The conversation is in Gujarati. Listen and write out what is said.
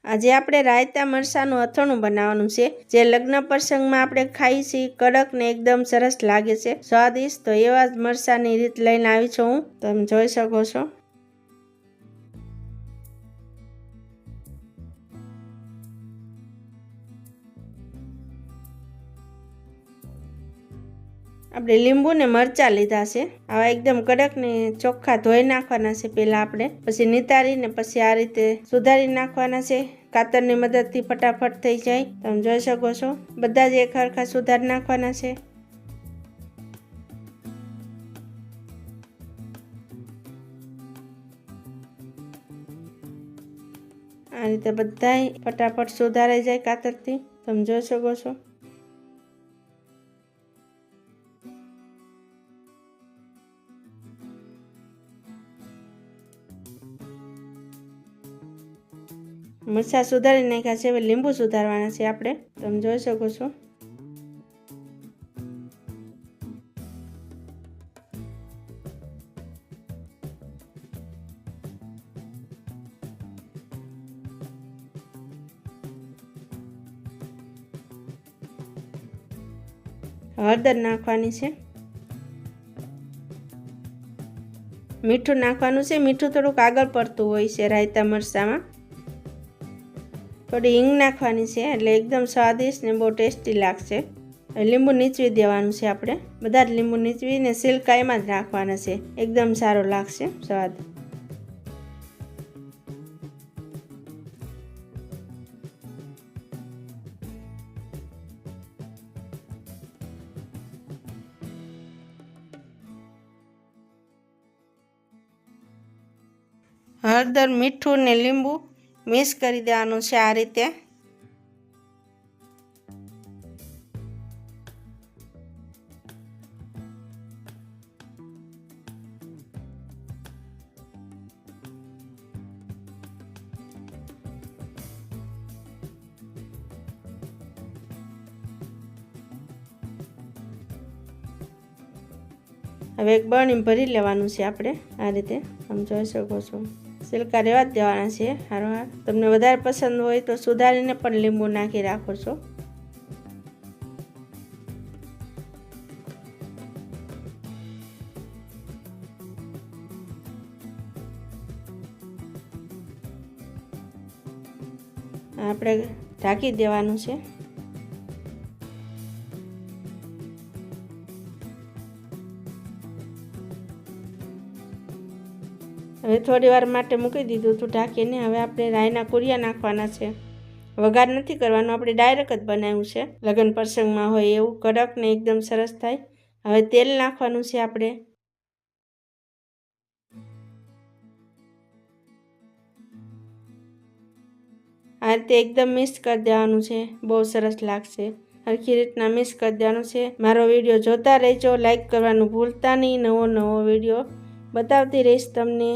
આજે આપણે રાયતા મરચાંનું અથાણું બનાવવાનું છે, જે લગ્ન પ્રસંગમાં આપણે ખાઈ છીએ. કડક ને એકદમ સરસ લાગે છે, સ્વાદિષ્ટ. તો એવા જ મરચાંની રીત લઈને આવી છું હું, તમે જોઈ શકો છો. આપણે લીંબુ ને મરચાં લીધા છે. આવા એકદમ કડક ને ચોખ્ખા ધોઈ નાખવાના છે પહેલા આપણે, પછી નિતારીને પછી આ રીતે સુધારી નાખવાના છે. કાતરની મદદથી ફટાફટ થઈ જાય, તમે જોઈ શકો છો. બધા જ એક હરખા સુધારી નાખવાના છે. આ રીતે બધાય ફટાફટ સુધારાઈ જાય કાતરથી, તમે જોઈ શકો છો. મરચાં સુધારી નાખ્યા છે, હવે લીંબુ સુધારવાના છે આપણે, તમે જોઈ શકો છો. હળદર નાખવાની છે, મીઠું નાખવાનું છે. મીઠું થોડુંક આગળ પડતું હોય છે રાયતા મરચાંમાં. થોડી હિંગ નાખવાની છે, એટલે એકદમ સ્વાદિષ્ટ ને બહુ ટેસ્ટી લાગશે. લીંબુ નીચવી દેવાનું છે આપણે, બધા જ લીંબુ નીચવીને સિલકા એમાં જ રાખવાના છે, એકદમ સારો લાગશે સ્વાદ. હળદર, મીઠું ને લીંબુ મિક્સ કરી દેવાનું છે આ રીતે. હવે એક બરણી ભરી લેવાનું છે આપણે આ રીતે, તમે જોઈ શકો છો. સિલકા રહેવા જ દેવાના છે હારોહાર. તમને વધારે પસંદ હોય તો સુધારીને પણ લીંબુ નાખી રાખો છો. આપણે ઢાંકી દેવાનું છે. હવે થોડી વાર માટે મૂકી દીધું હતું ઢાંકીને. હવે આપણે રાયના કુરિયા નાખવાના છે. વઘાર નથી કરવાનો, આપણે ડાયરેક્ટ જ બનાવ્યું છે. લગ્ન પ્રસંગમાં હોય એવું કડક ને એકદમ સરસ થાય. હવે તેલ નાખવાનું છે આપણે. આ રીતે એકદમ મિક્સ કરી દેવાનું છે, બહુ સરસ લાગશે. સરખી રીતના મિક્સ કરી દેવાનું છે. મારો વિડીયો જોતા રહેજો, લાઈક કરવાનું ભૂલતા નહીં. નવો વિડીયો બતાવતી રહીશ તમને.